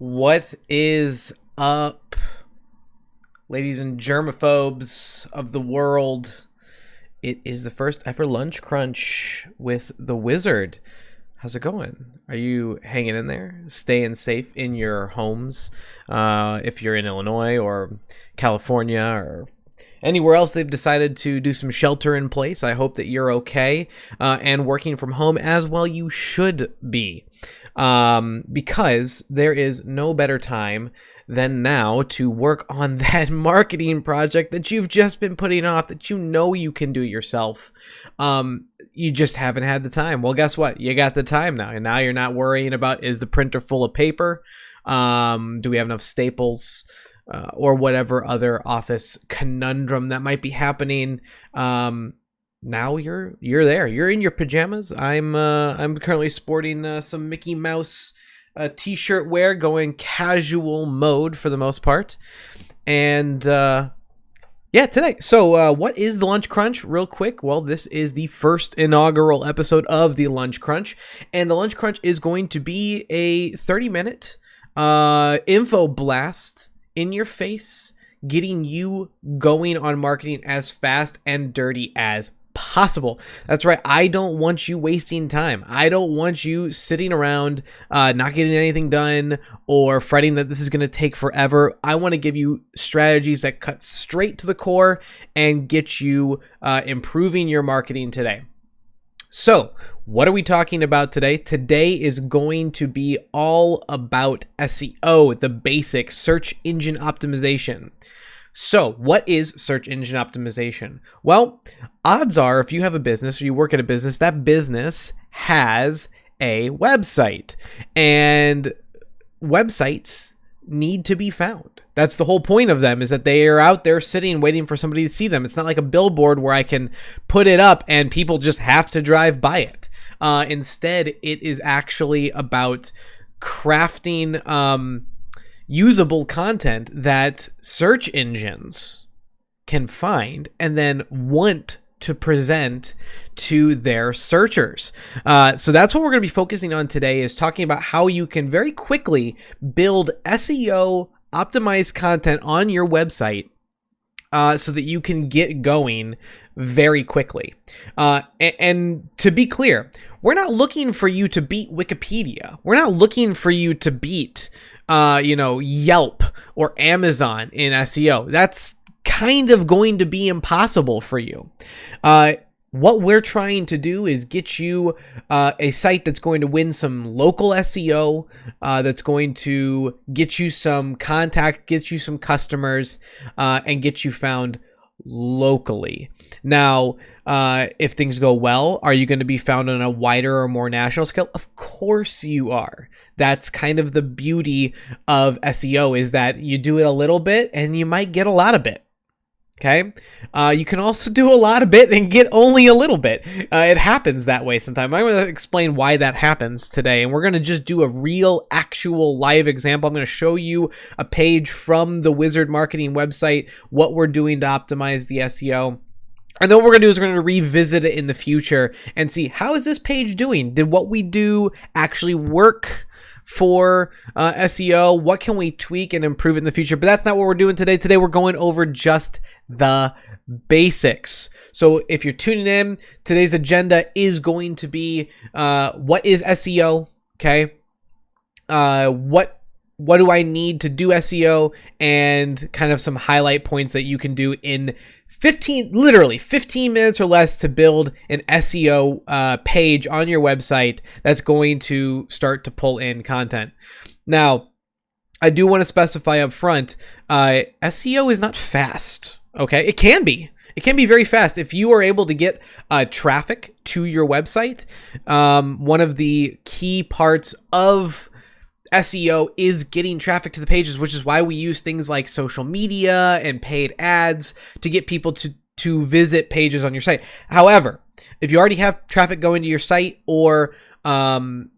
What is up, ladies and germaphobes of the world? It is the first ever lunch crunch with the Wizard. How's it going? Are you hanging in there? Staying safe in your homes? If you're in Illinois or California or anywhere else they've decided to do some shelter in place, I hope that you're okay and working from home as well. You should be. Because there is no better time than now to work on that marketing project that you've just been putting off, that you know you can do yourself. You just haven't had the time. Well, guess what? You got the time now, and now you're not worrying about, is the printer full of paper? Do we have enough staples? Or whatever other office conundrum that might be happening. Now you're there. You're in your pajamas. I'm currently sporting some Mickey Mouse t-shirt wear, going casual mode for the most part. And yeah, today. So what is the Lunch Crunch? Real quick. Well, this is the first inaugural episode of the Lunch Crunch, and the Lunch Crunch is going to be a 30-minute info blast in your face, getting you going on marketing as fast and dirty as possible. That's right. I don't want you wasting time. I don't want you sitting around not getting anything done or fretting that this is going to take forever. I want to give you strategies that cut straight to the core and get you improving your marketing today. So, what are we talking about today? Today is going to be all about SEO, the basic search engine optimization. So, what is search engine optimization? Well, odds are if you have a business or you work at a business, that business has a website, and websites need to be found. That's the whole point of them, is that they are out there sitting waiting for somebody to see them. It's not like a billboard where I can put it up and people just have to drive by it. Instead, it is actually about crafting usable content that search engines can find and then want to present to their searchers. So that's what we're going to be focusing on today, is talking about how you can very quickly build SEO optimized content on your website so that you can get going very quickly. And to be clear, we're not looking for you to beat Wikipedia. We're not looking for you to beat Yelp or Amazon in SEO. That's kind of going to be impossible for you. What we're trying to do is get you a site that's going to win some local SEO, that's going to get you some contact, get you some customers, and get you found locally. Now, if things go well, are you going to be found on a wider or more national scale? Of course you are. That's kind of the beauty of SEO, is that you do it a little bit and you might get a lot of it. Okay. You can also do a lot of it and get only a little bit. It happens that way sometimes. I'm going to explain why that happens today. And we're going to just do a real, actual live example. I'm going to show you a page from the Wizard Marketing website, what we're doing to optimize the SEO. And then what we're going to do is we're going to revisit it in the future and see, how is this page doing? Did what we do actually work for SEO? What can we tweak and improve in the future? But that's not what we're doing today. Today we're going over just the basics. So if you're tuning in, today's agenda is going to be what is SEO? Okay. What do I need to do SEO, and kind of some highlight points that you can do in literally 15 minutes or less to build an SEO page on your website that's going to start to pull in content. Now, I do want to specify up front, SEO is not fast. Okay, it can be. It can be very fast if you are able to get traffic to your website. One of the key parts of SEO is getting traffic to the pages, which is why we use things like social media and paid ads to get people to visit pages on your site. However, if you already have traffic going to your site, or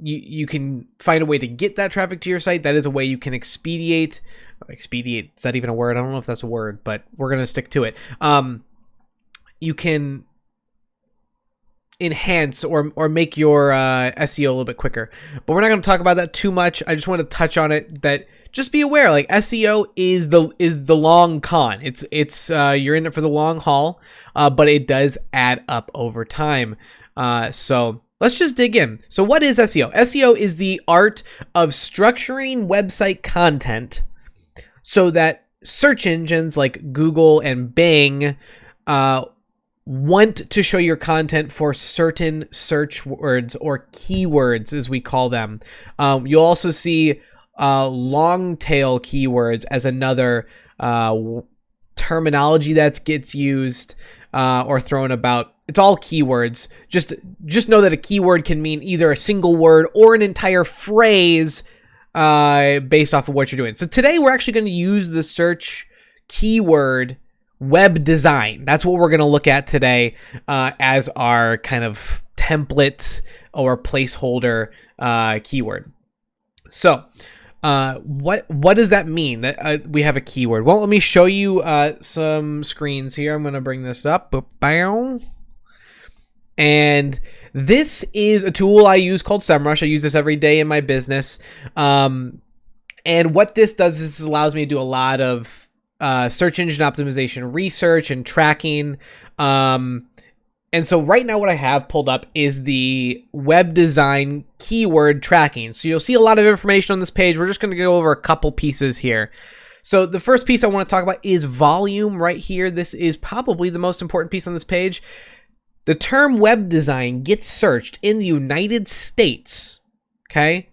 you can find a way to get that traffic to your site, that is a way you can expedite, is that even a word? I don't know if that's a word, but we're going to stick to it. You can enhance or make your SEO a little bit quicker. But we're not going to talk about that too much. I just want to touch on it, that just be aware, like SEO is the long con. It's you're in it for the long haul, but it does add up over time. So let's just dig in. So what is SEO? SEO is the art of structuring website content so that search engines like Google and Bing want to show your content for certain search words or keywords, as we call them. You'll also see long tail keywords as another terminology that gets used or thrown about. It's all keywords. Just know that a keyword can mean either a single word or an entire phrase based off of what you're doing. So today we're actually going to use the search keyword web design. That's what we're going to look at today as our kind of template or placeholder keyword. So what does that mean that we have a keyword? Well, let me show you some screens here. I'm going to bring this up. And this is a tool I use called SEMrush. I use this every day in my business. And what this does is this allows me to do a lot of search engine optimization research and tracking. And so right now what I have pulled up is the web design keyword tracking. So you'll see a lot of information on this page. We're just going to go over a couple pieces here. So the first piece I want to talk about is volume right here. This is probably the most important piece on this page. The term web design gets searched in the United States, okay,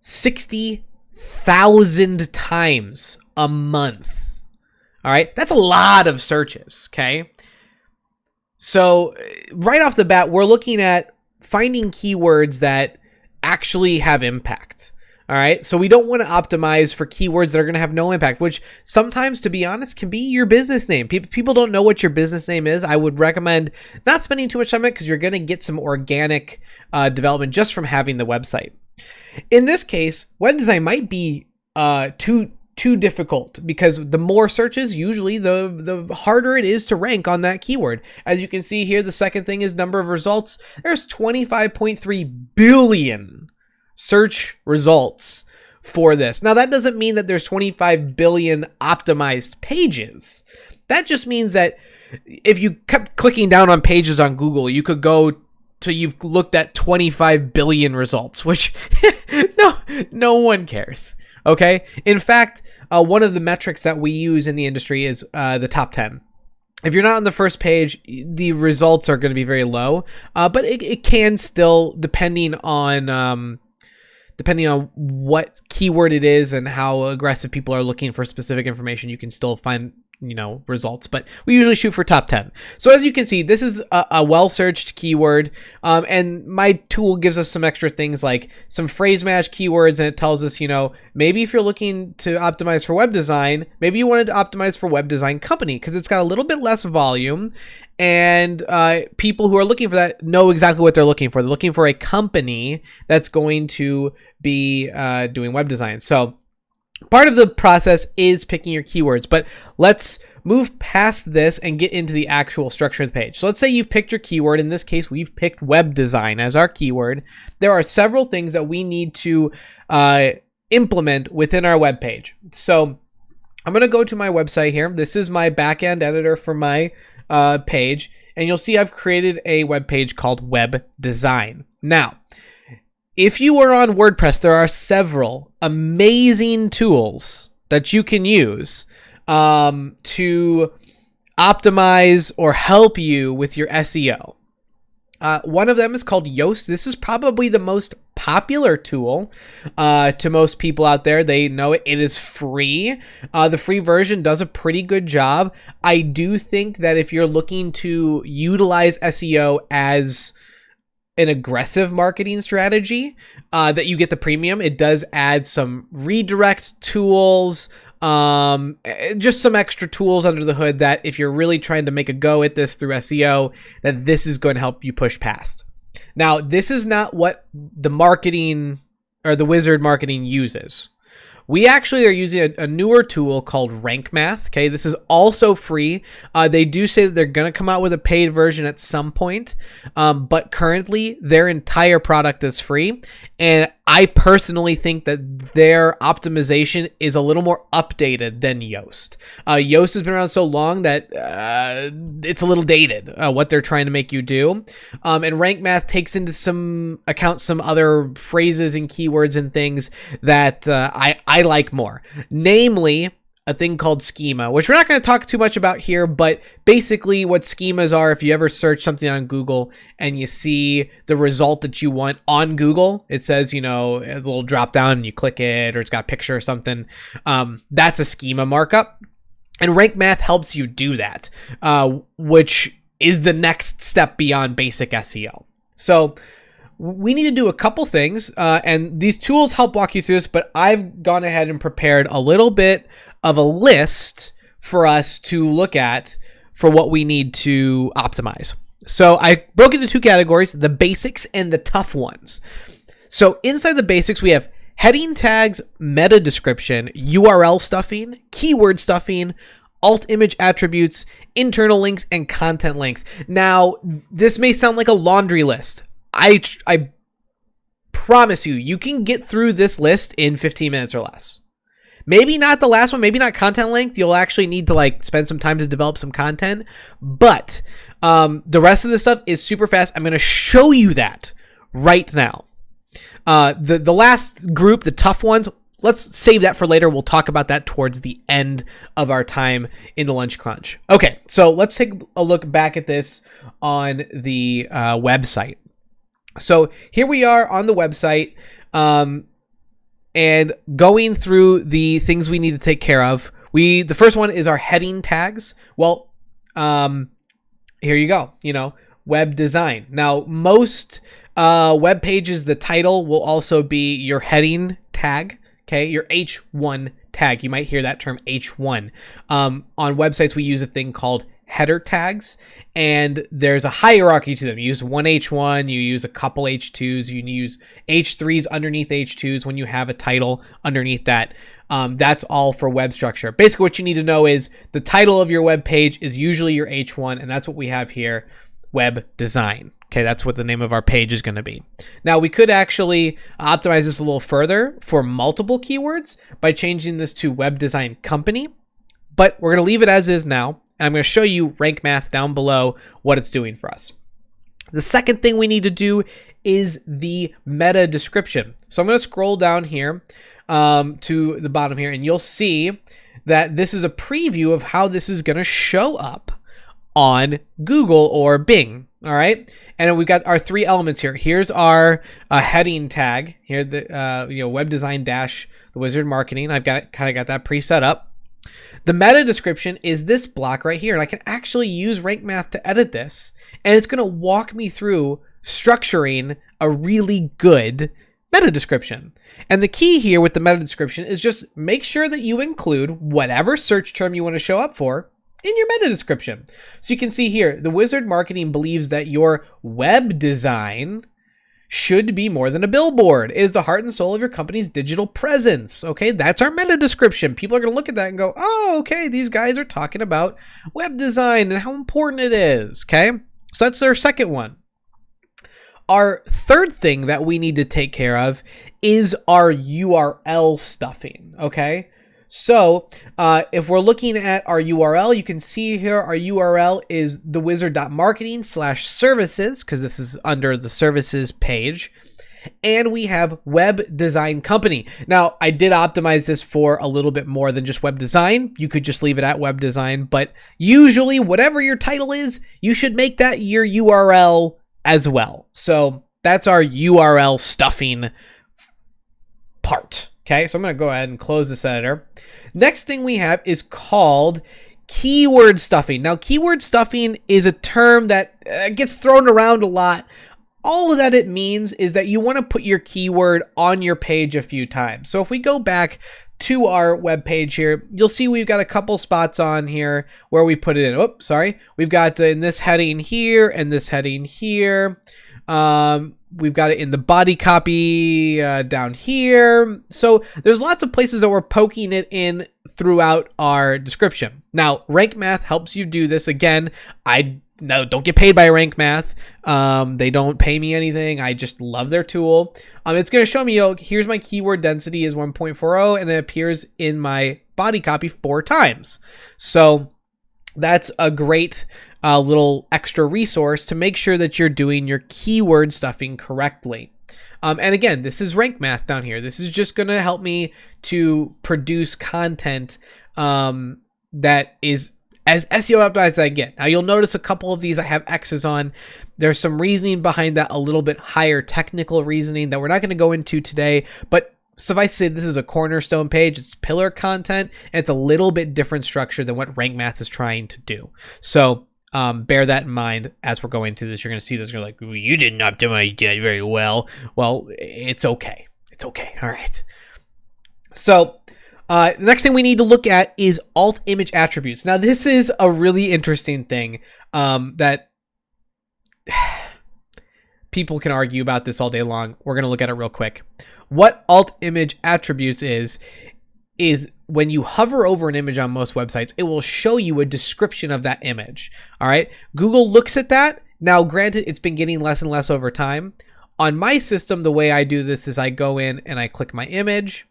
60,000 times a month. All right, that's a lot of searches, okay? So right off the bat, we're looking at finding keywords that actually have impact. All right, so we don't want to optimize for keywords that are going to have no impact, which sometimes, to be honest, can be your business name. People don't know what your business name is. I would recommend not spending too much time on it because you're going to get some organic development just from having the website. In this case, web design might be too difficult because the more searches, usually the harder it is to rank on that keyword. As you can see here, the second thing is number of results. There's 25.3 billion search results for this. Now, that doesn't mean that there's 25 billion optimized pages. That just means that if you kept clicking down on pages on Google, you could go till you've looked at 25 billion results, which no one cares. Okay. In fact, one of the metrics that we use in the industry is the top 10. If you're not on the first page, the results are going to be very low, but it can still, depending on what keyword it is and how aggressive people are looking for specific information, you can still find, results, but we usually shoot for top 10. So as you can see, this is a well-searched keyword. And my tool gives us some extra things like some phrase match keywords. And it tells us, maybe if you're looking to optimize for web design, maybe you wanted to optimize for web design company because it's got a little bit less volume. And people who are looking for that know exactly what they're looking for. They're looking for a company that's going to be doing web design. So part of the process is picking your keywords, but let's move past this and get into the actual structure of the page. So let's say you've picked your keyword. In this case, we've picked web design as our keyword. There are several things that we need to implement within our web page. So I'm going to go to my website here. This is my backend editor for my page, and you'll see I've created a web page called web design. Now, if you are on WordPress, there are several amazing tools that you can use to optimize or help you with your SEO. One of them is called Yoast. This is probably the most popular tool to most people out there. They know it. It is free. The free version does a pretty good job. I do think that if you're looking to utilize SEO as an aggressive marketing strategy, that you get the premium. It does add some redirect tools, just some extra tools under the hood that if you're really trying to make a go at this through SEO, that this is going to help you push past. Now, this is not what the marketing or the wizard marketing uses. we actually are using a newer tool called Rank Math. Okay, this is also free. They do say that they're going to come out with a paid version at some point, but currently their entire product is free. And I personally think that their optimization is a little more updated than Yoast. Yoast has been around so long that it's a little dated, what they're trying to make you do. And Rank Math takes into some account some other phrases and keywords and things that I like more. Namely, a thing called schema, which we're not going to talk too much about here, but basically what schemas are, if you ever search something on Google and you see the result that you want on Google, it says, a little drop down and you click it, or it's got a picture or something. That's a schema markup. And Rank Math helps you do that, which is the next step beyond basic SEO. So we need to do a couple things, and these tools help walk you through this, but I've gone ahead and prepared a little bit of a list for us to look at for what we need to optimize. So I broke into two categories, the basics and the tough ones. So inside the basics, we have heading tags, meta description, URL stuffing, keyword stuffing, alt image attributes, internal links, and content length. Now, this may sound like a laundry list. I promise you can get through this list in 15 minutes or less. Maybe not the last one, maybe not content length. You'll actually need to spend some time to develop some content, but the rest of this stuff is super fast. I'm going to show you that right now. The last group, the tough ones, let's save that for later. We'll talk about that towards the end of our time in the lunch crunch. Okay, so let's take a look back at this on the website. So here we are on the website, and going through the things we need to take care of. The first one is our heading tags. Well, here you go. Web design. Now, most web pages, the title will also be your heading tag. Okay, your H1 tag. You might hear that term H1. On websites, we use a thing called header tags, and there's a hierarchy to them. You use one H1, you use a couple H2s, you use H3s underneath H2s when you have a title underneath that. That's all for web structure. Basically, what you need to know is the title of your web page is usually your H1, and that's what we have here, web design. Okay, that's what the name of our page is going to be. Now, we could actually optimize this a little further for multiple keywords by changing this to web design company, but we're going to leave it as is now. And I'm going to show you Rank Math down below what it's doing for us. The second thing we need to do is the meta description. So I'm going to scroll down here to the bottom here, and you'll see that this is a preview of how this is going to show up on Google or Bing. All right. And we've got our three elements here. Here's our heading tag here, the web design dash the wizard marketing. I've got that preset up. The meta description is this block right here, and I can actually use Rank Math to edit this, and it's going to walk me through structuring a really good meta description. And the key here with the meta description is just make sure that you include whatever search term you want to show up for in your meta description. So you can see here, the wizard marketing believes that your web design should be more than a billboard. It is the heart and soul of your company's digital presence. Okay, that's our meta description. People are going to look at that and go, oh, okay, these guys are talking about web design and how important it is. Okay, so that's our second one. Our third thing that we need to take care of is our URL stuffing. Okay, so if we're looking at our URL, you can see here our URL is thewizard.marketing/services, because this is under the services page. And we have web design company. Now, I did optimize this for a little bit more than just web design. You could just leave it at web design, but usually whatever your title is, you should make that your URL as well. So that's our URL stuffing part. Okay, so I'm going to go ahead and close this editor. Next thing we have is called keyword stuffing. Now, keyword stuffing is a term that gets thrown around a lot. All that it means is that you want to put your keyword on your page a few times. So if we go back to our web page here, you'll see we've got a couple spots on here where we put it in. Oops, sorry. We've got in this heading here and this heading here. We've got it in the body copy down here. So there's lots of places that we're poking it in throughout our description. Now, Rank Math helps you do this. Again, don't get paid by Rank Math. They don't pay me anything. I just love their tool. It's going to show me, here's my keyword density is 1.40, and it appears in my body copy 4 times. So that's a great little extra resource to make sure that you're doing your keyword stuffing correctly. And again, this is Rank Math down here. This is just going to help me to produce content that is as SEO optimized as I get. Now, you'll notice a couple of these I have X's on. There's some reasoning behind that, a little bit higher technical reasoning that we're not going to go into today, but suffice to say, this is a cornerstone page. It's pillar content, and it's a little bit different structure than what Rank Math is trying to do. So bear that in mind as we're going through this. You're going to see this. You're like, well, you didn't optimize that very well. Well, it's okay. It's okay. All right. So the next thing we need to look at is alt image attributes. Now, this is a really interesting thing that people can argue about this all day long. We're going to look at it real quick. What alt image attributes is when you hover over an image on most websites, it will show you a description of that image. All right. Google looks at that. Now, granted, it's been getting less and less over time. On my system, the way I do this is I go in and I click my image.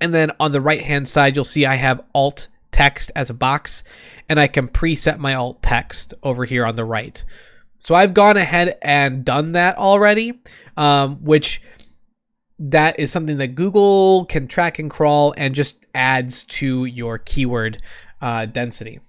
And then on the right-hand side, you'll see I have alt text as a box, and I can preset my alt text over here on the right. So I've gone ahead and done that already, which that is something that Google can track and crawl and just adds to your keyword density.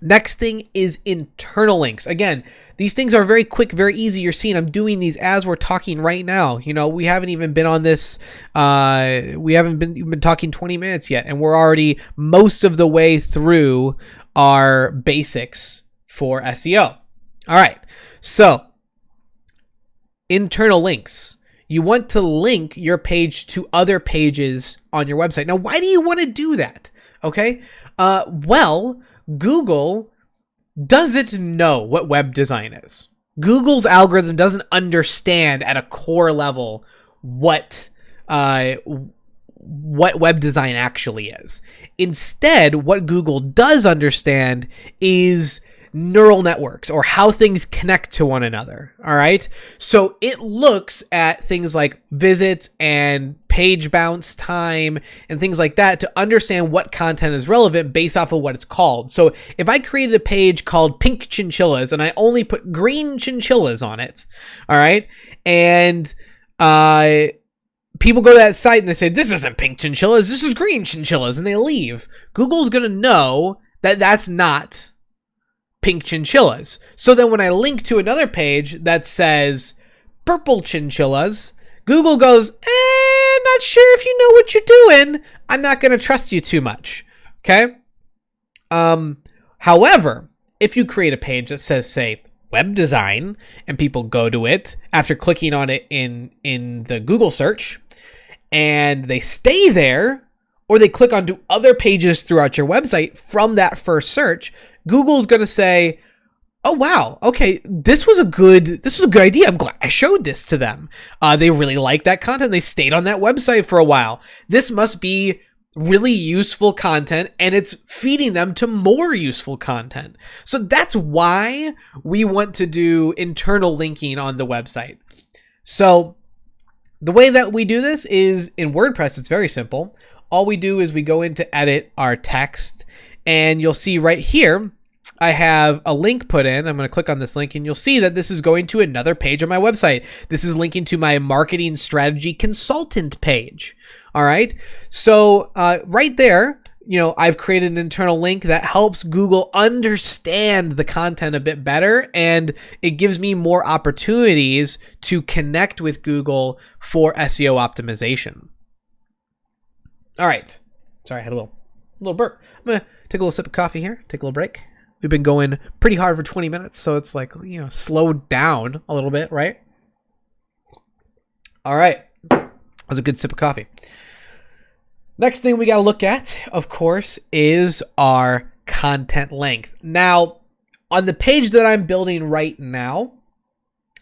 Next thing is internal links. Again, these things are very quick, very easy. You're seeing I'm doing these as we're talking right now. You know, we haven't even been on this. We haven't been talking 20 minutes yet, and we're already most of the way through our basics for SEO. All right. So internal links. You want to link your page to other pages on your website. Now, why do you want to do that? Okay. Well, Google doesn't know what web design is. Google's algorithm doesn't understand at a core level what web design actually is. Instead, what Google does understand is neural networks, or how things connect to one another. All right. So it looks at things like visits and page bounce time and things like that to understand what content is relevant based off of what it's called. So if I created a page called Pink Chinchillas and I only put green chinchillas on it, all right, and people go to that site and they say, this isn't pink chinchillas, this is green chinchillas, and they leave, Google's going to know that that's not pink chinchillas. So then when I link to another page that says purple chinchillas, Google goes, not sure if you know what you're doing. I'm not going to trust you too much. Okay. However, if you create a page that says, say, web design, and people go to it after clicking on it in the Google search, and they stay there, or they click onto other pages throughout your website from that first search, Google's going to say, oh, wow, okay, this was a good idea. I'm glad I showed this to them. They really liked that content. They stayed on that website for a while. This must be really useful content, and it's feeding them to more useful content. So that's why we want to do internal linking on the website. So the way that we do this is in WordPress. It's very simple. All we do is we go in to edit our text, and you'll see right here, I have a link put in. I'm going to click on this link, and you'll see that this is going to another page on my website. This is linking to my marketing strategy consultant page. All right. So right there, I've created an internal link that helps Google understand the content a bit better, and it gives me more opportunities to connect with Google for SEO optimization. All right. Sorry, I had a little burp. I'm going to take a little sip of coffee here, take a little break. We've been going pretty hard for 20 minutes, so it's like, slow down a little bit, right? All right. That was a good sip of coffee. Next thing we got to look at, of course, is our content length. Now, on the page that I'm building right now,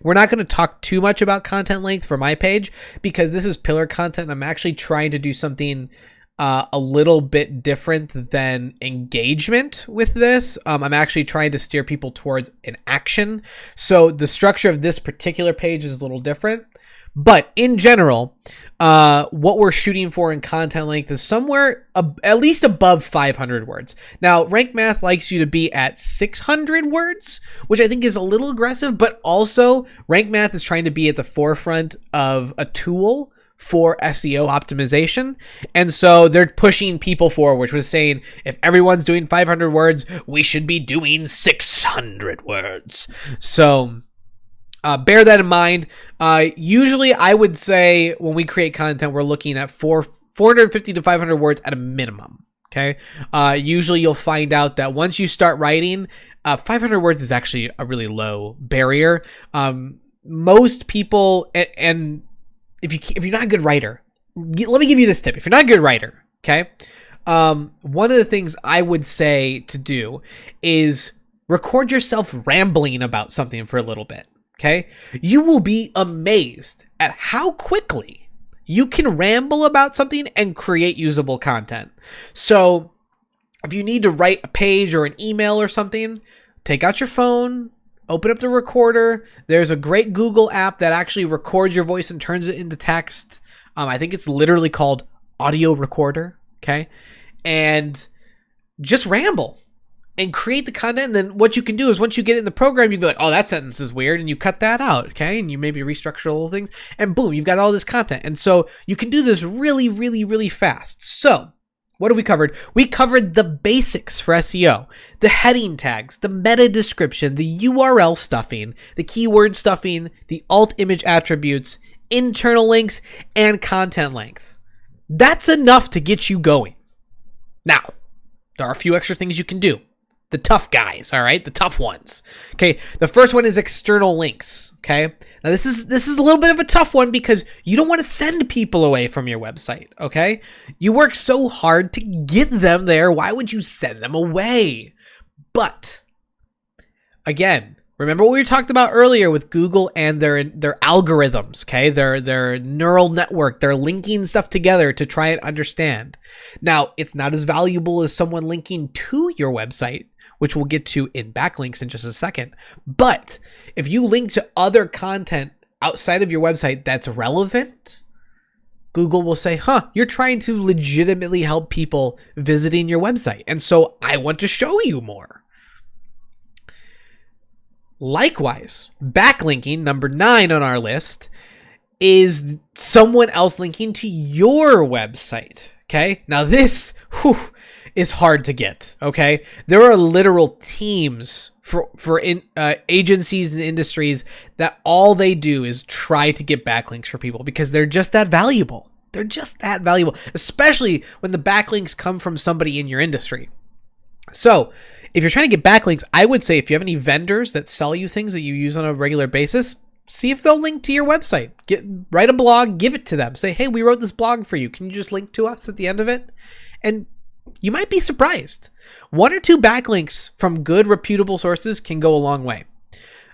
We're not going to talk too much about content length for my page because this is pillar content. I'm actually trying to do something a little bit different than engagement with this. I'm actually trying to steer people towards an action. So the structure of this particular page is a little different. But in general, what we're shooting for in content length is somewhere at least above 500 words. Now, Rank Math likes you to be at 600 words, which I think is a little aggressive, but also Rank Math is trying to be at the forefront of a tool for SEO optimization. And so they're pushing people forward, which was saying if everyone's doing 500 words, we should be doing 600 words. So bear that in mind. Usually I would say when we create content, we're looking at 450 to 500 words at a minimum. Okay. Usually you'll find out that once you start writing, 500 words is actually a really low barrier. Most people, and if you're not a good writer, let me give you this tip. If you're not a good writer, okay, one of the things I would say to do is record yourself rambling about something for a little bit, okay? You will be amazed at how quickly you can ramble about something and create usable content. So if you need to write a page or an email or something, take out your phone, open up the recorder. There's a great Google app that actually records your voice and turns it into text. I think it's literally called Audio Recorder. Okay. And just ramble and create the content. And then what you can do is once you get it in the program, you can be like, oh, that sentence is weird. And you cut that out. Okay. And you maybe restructure little things and boom, you've got all this content. And so you can do this really, really, really fast. So what have we covered? We covered the basics for SEO, the heading tags, the meta description, the URL stuffing, the keyword stuffing, the alt image attributes, internal links, and content length. That's enough to get you going. Now, there are a few extra things you can do. The tough guys, all right? The tough ones. Okay, the first one is external links, okay? Now this is a little bit of a tough one because you don't want to send people away from your website, okay? You work so hard to get them there, why would you send them away? But again, remember what we talked about earlier with Google and their algorithms, okay? Their neural network, they're linking stuff together to try and understand. Now, it's not as valuable as someone linking to your website, which we'll get to in backlinks in just a second. But if you link to other content outside of your website that's relevant, Google will say, you're trying to legitimately help people visiting your website. And so I want to show you more. Likewise, backlinking, number 9 on our list, is someone else linking to your website. Okay. Now this, is hard to get. Okay. There are literal teams for agencies and industries that all they do is try to get backlinks for people because they're just that valuable. They're just that valuable, especially when the backlinks come from somebody in your industry. So if you're trying to get backlinks, I would say if you have any vendors that sell you things that you use on a regular basis, see if they'll link to your website. Write a blog, give it to them. Say, hey, we wrote this blog for you. Can you just link to us at the end of it? And you might be surprised. 1 or 2 backlinks from good, reputable sources can go a long way.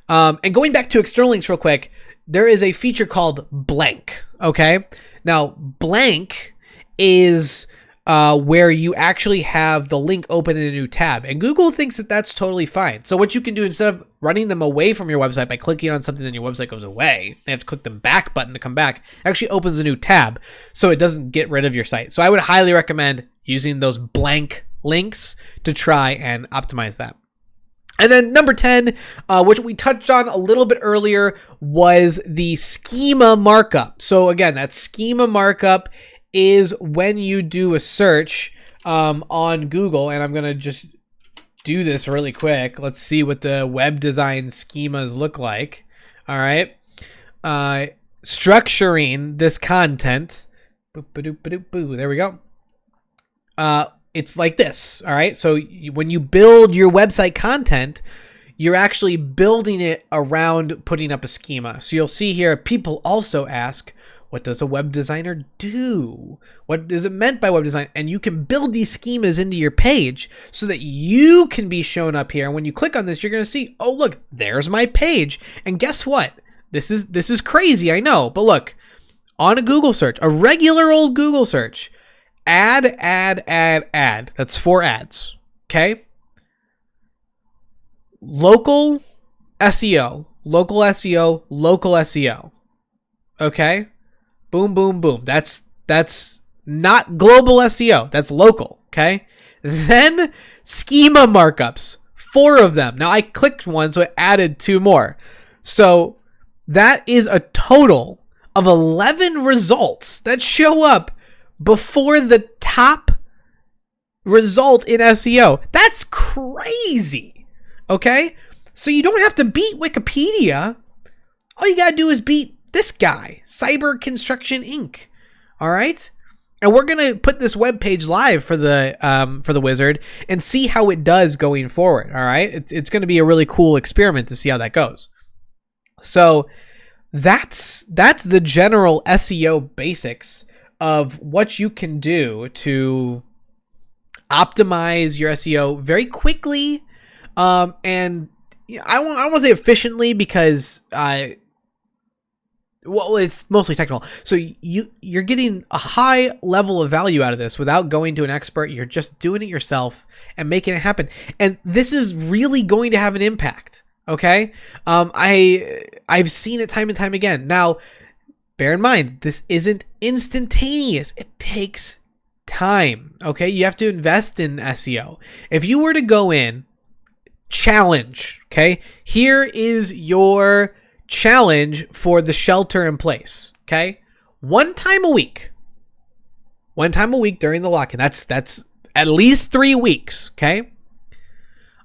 And going back to external links real quick, there is a feature called blank. Okay. Now, blank is where you actually have the link open in a new tab. And Google thinks that that's totally fine. So what you can do instead of running them away from your website by clicking on something, then your website goes away, they have to click the back button to come back, it actually opens a new tab so it doesn't get rid of your site. So I would highly recommend using those blank links to try and optimize that. And then number 10, which we touched on a little bit earlier, was the schema markup. So again, that schema markup is when you do a search on Google, and I'm going to just do this really quick. Let's see what the web design schemas look like. All right. Structuring this content. There we go. It's like this. All right. So when you build your website content, you're actually building it around putting up a schema. So you'll see here, people also ask, what does a web designer do? What is it meant by web design? And you can build these schemas into your page so that you can be shown up here. And when you click on this, you're going to see, oh, look, there's my page. And guess what? This is crazy, I know. But look, on a Google search, a regular old Google search, ad. That's 4 ads. Okay? Local SEO. Okay? Boom, boom, boom. That's not global SEO. That's local. Okay? Then schema markups. 4 of them. Now I clicked one, so it added 2 more. So that is a total of 11 results that show up before the top result in SEO. That's crazy. Okay? So you don't have to beat Wikipedia. All you gotta do is beat this guy, Cyber Construction Inc. All right? And we're gonna put this webpage live for the Wizard and see how it does going forward. All right? It's gonna be a really cool experiment to see how that goes. So that's the general SEO basics of what you can do to optimize your SEO very quickly, and I won't say efficiently because it's mostly technical. So you're getting a high level of value out of this without going to an expert. You're just doing it yourself and making it happen. And this is really going to have an impact. Okay. I've seen it time and time again. Now, bear in mind, this isn't instantaneous. It takes time. Okay. You have to invest in SEO. If you were to go in, challenge. Okay. Here is your challenge for the shelter in place. Okay. One time a week during the lock-in. That's at least 3 weeks. Okay.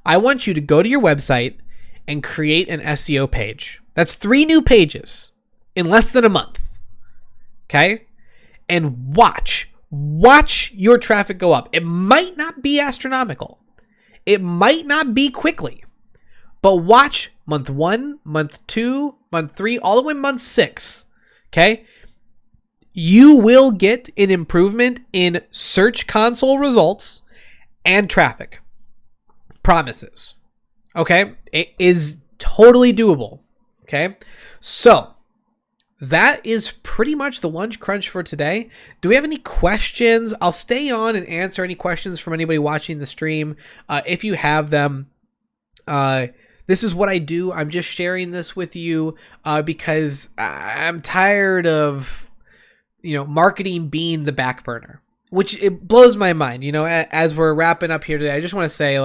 I want you to go to your website and create an SEO page. That's 3 new pages in less than a month. Okay? And watch your traffic go up. It might not be astronomical. It might not be quickly. But watch month 1, month 2, month 3, all the way to month 6. Okay? You will get an improvement in Search Console results and traffic. Promises. Okay? It is totally doable. Okay? So, that is pretty much the lunch crunch for today. Do we have any questions? I'll stay on and answer any questions from anybody watching the stream. If you have them, this is what I do. I'm just sharing this with you because I'm tired of, marketing being the back burner, which it blows my mind. As we're wrapping up here today, I just want to say,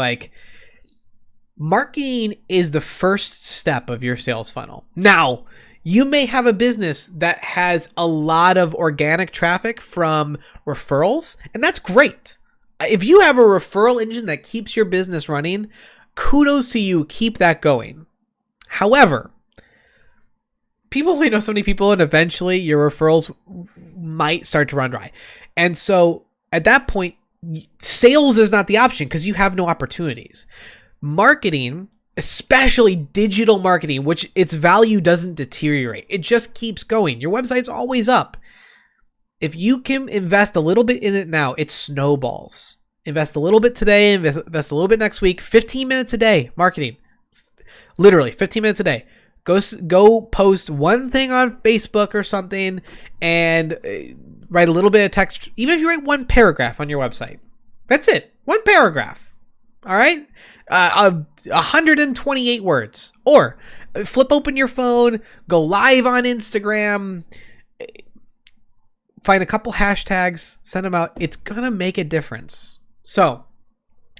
marketing is the first step of your sales funnel. Now, you may have a business that has a lot of organic traffic from referrals, and that's great. If you have a referral engine that keeps your business running, kudos to you. Keep that going. However, people only know so many people, and eventually your referrals might start to run dry. And so at that point, sales is not the option because you have no opportunities. Marketing, especially digital marketing, which its value doesn't deteriorate. It just keeps going. Your website's always up. If you can invest a little bit in it now, it snowballs. Invest a little bit today, invest a little bit next week, 15 minutes a day, marketing. Literally 15 minutes a day. Go post one thing on Facebook or something and write a little bit of text. Even if you write 1 paragraph on your website, that's it. 1 paragraph. All right. 128 words. Or flip open your phone, go live on Instagram, find a couple hashtags, send them out. It's gonna make a difference. So,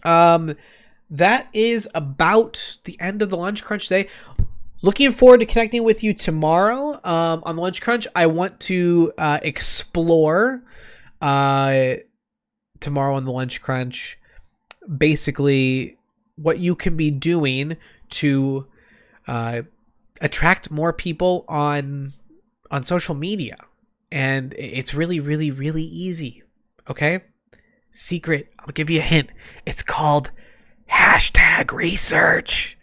that is about the end of the Lunch Crunch today. Looking forward to connecting with you tomorrow on the Lunch Crunch. I want to explore tomorrow on the Lunch Crunch basically what you can be doing to attract more people on social media. And it's really, really, really easy. Okay? Secret. I'll give you a hint. It's called #research.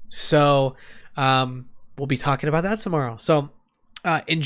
So we'll be talking about that tomorrow. So enjoy.